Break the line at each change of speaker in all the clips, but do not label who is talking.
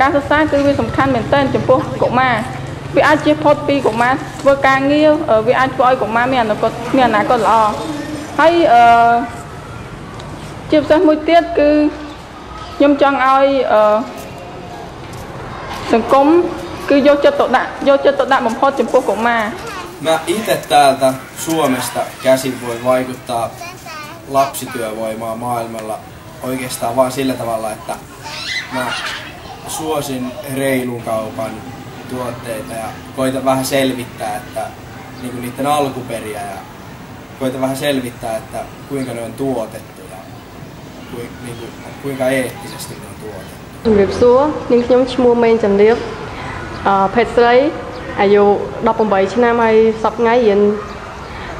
ការសិក្សាគឺវាសំខាន់មែនទែនចំពោះកុមារវាអាចជៀសផុតពីកុមារធ្វើការងារវាអាចធ្វើឲ្យកុមារមានអនាគតល្អហើយជាពិសេសមួយទៀតគឺខ្ញុំចង់ឲ្យសង្គมគឺយកចិត្តទុកដាក់បំផុតចំពោះកុមារ
Mä itse täältä Suomesta käsin voi vaikuttaa lapsityövoimaa maailmalla oikeastaan vaan sillä tavalla, että mä suosin reilun kaupan tuotteita ja koitan vähän selvittää, että niin niiden alkuperiä ja koitan vähän selvittää, että kuinka ne on tuotettu ja kuinka eettisesti ne on tuotettu.
ជំរាបសួរនាងខ្ញុំឈ្មោះមេងចន្ទរាបភេទស្រីអាយុ18ឆ្នាំហើយសប្តាហ៍ថ្ងៃរៀន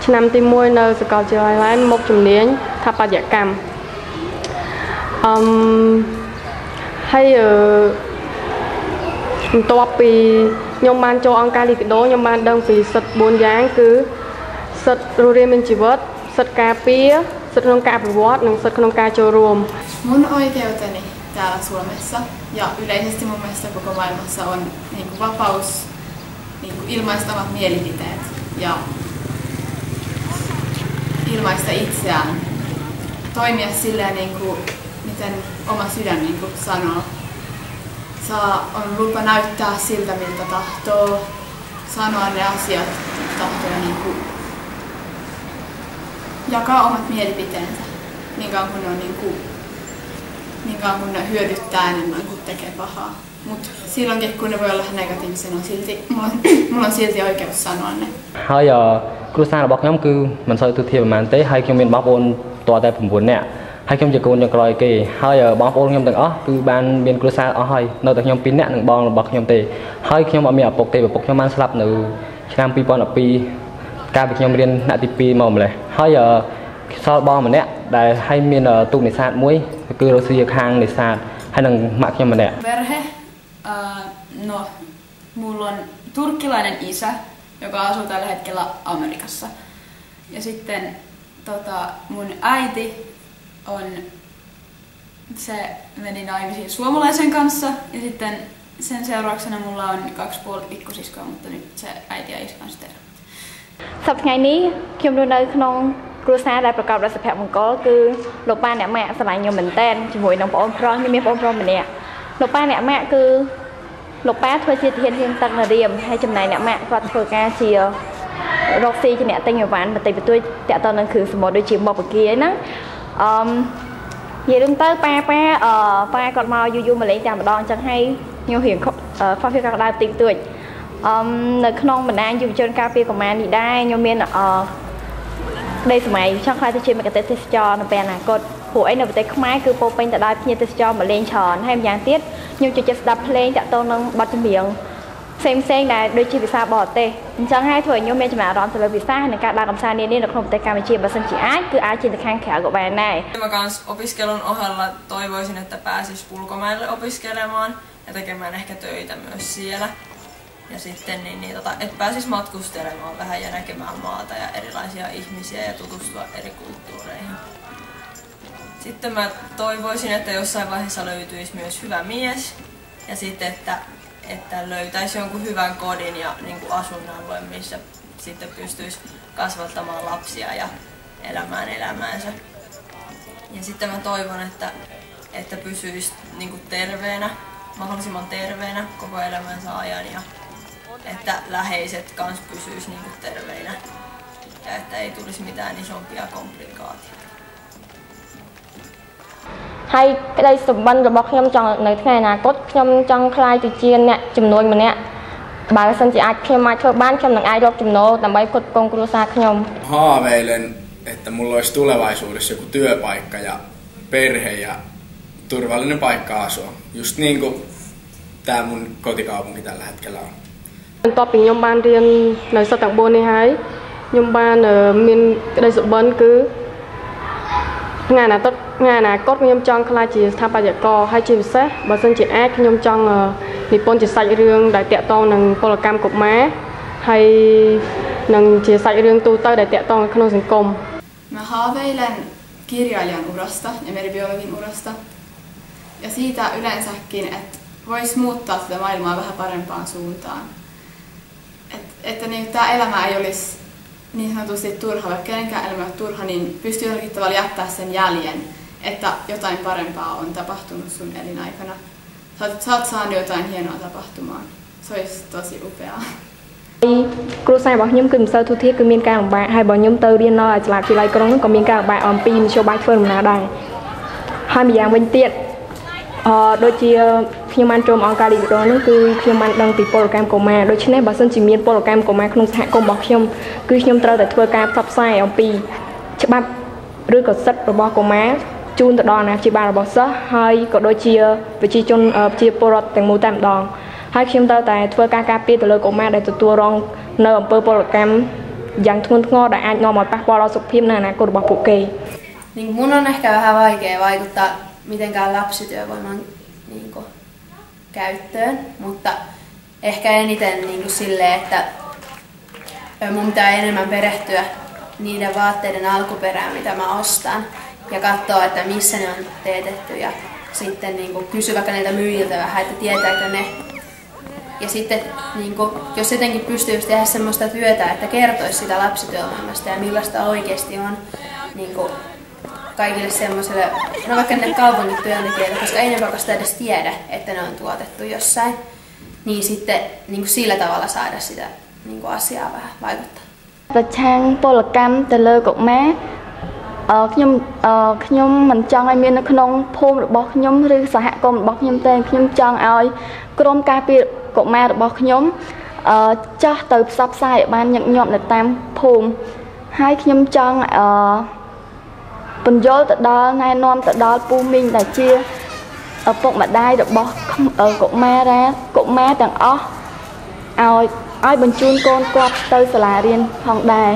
ឆ្នាំទី1នៅសាកលវិទ្យាល័យមុខជំនាញស្ថាបត្យកម្មហើយបន្ទាប់ពីខ្ញុំបានចូលអង្គការលីកាដូខ្ញុំបានដឹងពីសិទ្ធិ4យ៉ាងគឺសិទ្ធិរស់រានមានជីវិតសិទ្ធិការពារសិទ្ធិក្នុងការអភិវឌ្ឍនិងសិទ្ធិក្នុងការចូលរួម
Mun oikeuteni täällä Suomessa ja yleisesti mun mielestä koko maailmassa on niin kuin vapaus niin kuin ilmaista omat mielipiteet ja ilmaista itseään, toimia silleen niin kuin miten oma sydän niin kuin sanoo. On lupa näyttää siltä miltä tahtoo, sanoa ne asiat miltä tahtoo ja niin kuin jakaa omat mielipiteensä niin kauan kun ne on niin kauan kun ne hyödyttää enemmän kuin tekee pahaa. Mutta silloinkin kun ne voi olla negatiivisia, mulla on silti oikeus sanoa ne.
ហើយគ្រួសាររបស់ខ្ញុំគឺមិនសូវទូទាបប៉ុន្មានទេហើយខ្ញុំមានបងប្អូនតតែ9នាក់ហើយខ្ញុំជាកូនចុងក្រោយគេហើយបងប្អូនខ្ញុំទាំងអស់គឺបានមានគ្រួសារអស់ហើយនៅតែខ្ញុំ2នាក់និងបងរបស់ខ្ញុំទេហើយខ្ញុំអត់មានឪពុកទេឪពុកខ្ញុំបានស្លាប់នៅឆ្នាំ2012កាលពីខ្ញុំរៀនថ្នាក់ទី2មកម្លេះហើយសល់បងម្នាក់ដែលហើយមានទូកនេសាទមួយគឺរស់ស៊ីខាងនេសាទហើយនឹងម៉ាក់ខ្ញុំម្នាក់
Perhe, no mulla on turkkilainen isä, joka asuu tällä hetkellä Amerikassa. Ja sitten mun äiti se meni naimisiin suomalaisen kanssa ja sitten sen seurauksena mulla on 2,5 pikkusiskoa, mutta nyt se äiti ja isä on sitten eronneet.
សប្តាហ៍ថ្ងៃនេះខ្ញុំរស់នៅក្នុងគ្រួសារដែលប្រកបដោយសុភមង្គលគឺលោកប៉ាអ្នកម៉ាក់ស្រឡាញ់ខ្ញុំមែនទែនជាមួយនឹងបងប្អូនប្រុសខ្ញុំមានបងប្រុសម្នាក់លោកប៉ាអ្នកម៉ាក់គឺលោកប៉ាធ្វើជាទាហានហៀងទឹកនៅរៀមហើយចំណែកអ្នកម៉ាក់គាត់ធ្វើការជារកស៊ីជាអ្នកទិញអីវ៉ាន់បន្តិចបន្តួចតាក់ទងនឹងគ្រឿងសមុទ្រដូចជាមុខបកាហ្នឹងនិយាយរឿងទៅប៉ាគាត់មកយូរមកលេងតែម្ដងអញ្ចឹងហើយខ្ញុំរៀងខ្វះភាពកក់ក្ដៅបន្តិចបន្តួចនៅក្នុងបណ្ដាញយុវជនការពារកុមារនេះដែរខ្ញុំមានក្តីសម័យចង់ខ្លាចទៅជាមគ្គុទ្ទេសក៍ទេសចរនៅពេលអនាគតព្រោះអីនៅប្រទេសខ្មែរគឺពោពេញទៅដោយភ្ញៀវទេសចរមកលេងច្រើនហើយម្យ៉ាងទៀតខ្ញុំចូលចិត្តស្ដាប់ភ្លេងតាក់ទងនឹងបទចម្រៀងផ្សេងដែលដូចជាភាសាបរទេសអញ្ចឹងហើយធ្វើឲ្យខ្ញុំមានចំណាប់អារម្មណ៍ទៅលើភាសានិងការដើរកម្សាន្តនានានៅក្នុងប្រទេសកម្ពុជាបើសិនជាអាចគឺអាចជាទៅខាងក្រៅក៏បានដែរ
Mä kans opiskelun ohella toivoisin, että pääsis ulkomaille opiskelemaan ja tekemään ehkä töitä myös siellä. Ja sitten että pääsis matkustelemaan vähän ja näkemään maata ja erilaisia ihmisiä ja tutustua eri kulttuureihin. Sitten mä toivoisin, että jossain vaiheessa löytyisi myös hyvä mies ja sitten, että löytäisi jonkun hyvän kodin ja niin kuin asunnon, missä sitten pystyisi kasvattamaan lapsia ja elämään elämäänsä. Ja sitten mä toivon, että pysyisi niin kuin terveenä, mahdollisimman terveenä koko elämänsä ajan ja että läheiset kans pysyis niinku terveinä ja että ei tulisi mitään isompia komplikaatioita.
ហើយក្តីសុបិនរបស់ខ្ញុំចង់នៅថ្ងៃអនាគតខ្ញុំចង់ខ្លាយទៅជាអ្នកជំនួញម្នាក់បើសិនជាអាចខ្ញុំអាចធ្វើបានខ្ញុំនឹងអាចរកចំណូលដើម្បីផ្គត់ផ្គង់គ្រួសារខ្ញុំ
Haaveilen, että mulla olisi tulevaisuudessa joku työpaikka ja perhe ja turvallinen paikka asua. Just niin kuin tää mun kotikaupunki tällä hetkellä on.
បន្ទាប់ពីខ្ញុំបានរៀននៅសិស្សទាំង4នេះហើយខ្ញុំបានមានក្តីសុបិនគឺថ្ងៃអនាគតខ្ញុំចង់ខ្លាចជាស្ថាបត្យករហើយជាពិសេសបើសិនជាអាចខ្ញុំចង់និពន្ធជាសាច់រឿងដែលតាក់ទងនឹងពលកម្មកុមារហើយនឹងជាសាច់រឿងទូទៅដែលតាក់ទងក្នុងសង្គម
Mä haaveilen kirjailijan urasta ja meribiologin urasta ja siitä yleensäkin, että voisi muuttaa tätä maailmaa vähän parempaan suuntaan. Että niin, tämä elämä ei olisi niin sanotusti turha, vaikka kenenkään elämä on turha, niin pystyy jollakin tavalla jättää sen jäljen, että jotain parempaa on tapahtunut sun elinaikana. Sä oot saanut jotain hienoa tapahtumaan. Se olisi tosi upeaa.
គ្រួសាររបស់ខ្ញុំគឺមិនសូវទូធាគឺមានការលំបាកហើយបើខ្ញុំទៅរៀននៅសាលាវិទ្យាល័យក្រុងហ្នឹងក៏មានការលំបាកអំពីមធ្យោបាយធ្វើដំណើរដែរហើយម្យ៉ាងវិញទៀតដូចជាខ្ញុំបានចូលអង្គការលីដរហ្នឹងគឺខ្ញុំបានដឹងពីពលកម្មកុមារដូច្នេះបើសិនជាមានពលកម្មកុមារក្នុងសហគមន៍របស់ខ្ញុំគឺខ្ញុំត្រូវតែធ្វើការផ្សព្វផ្សាយអំពីច្បាប់ឬក៏សិទ្ធិរបស់កុមារជូនទៅដល់អាណាព្យាបាលរបស់សិស្សហើយក៏ដូចជាប្រជាជនប្រជាពលរដ្ឋទាំងមូលតែម្ដងហើយខ្ញុំត្រូវតែធ្វើការការពារទៅលើកុមារដែលទទួលរងនៅអំពើពលកម្មយ៉ាងធ្ងន់ធ្ងរដែលអាចនាំឲ្យប៉ះពាល់ដល់សុខភាពនិងអនាគតរបស់ពួកគេ
Niin mun on ehkä vähän vaikea vaikuttaa mitenkään lapsityövoiman niin kuin, käyttöön, mutta ehkä eniten niin kuin silleen, että mun pitää enemmän perehtyä niiden vaatteiden alkuperään, mitä mä ostan, ja katsoa, että missä ne on teetetty, ja sitten niin kuin, kysyä vaikka niiltä myyjiltä vähän, että tietääkö ne. Ja sitten, niin kuin, jos jotenkin pystyisi tehdä semmoista työtä, että kertoisi sitä lapsityövoimasta ja millaista oikeasti on niin kuin, kaikille semmoiselle, no vaikka ne kaupungin työntekijöille, koska ei ne vaikka edes tiedä, että ne on tuotettu jossain, niin sitten niin kuin sillä tavalla saada sitä niin kuin asiaa vähän vaikuttaa.
ប្រឆាំងពលកម្មទៅលើកុមារខ្ញុំមិនចង់ឲ្យមាននៅក្នុងភូមិរបស់ខ្ញុំឬសហគមន៍របស់ខ្ញុំទេខ្ញុំចង់ឲ្យក្រុមការពារកុមាររបស់ខ្ញុំចាស់ទៅផ្សព្វផ្សាយឲ្យបានញឹកញាប់នៅតាមភូមិហើយខ្ញុំចង់បញ្យល់ទៅដល់ណែនាំទៅដល់ពូមីងដែលជាឪពុកម្ដាយរបស់កុមារទាំងអស់ឲ្យបញ្ជូនកូនគាត់ទៅសាលារៀនផងដែរ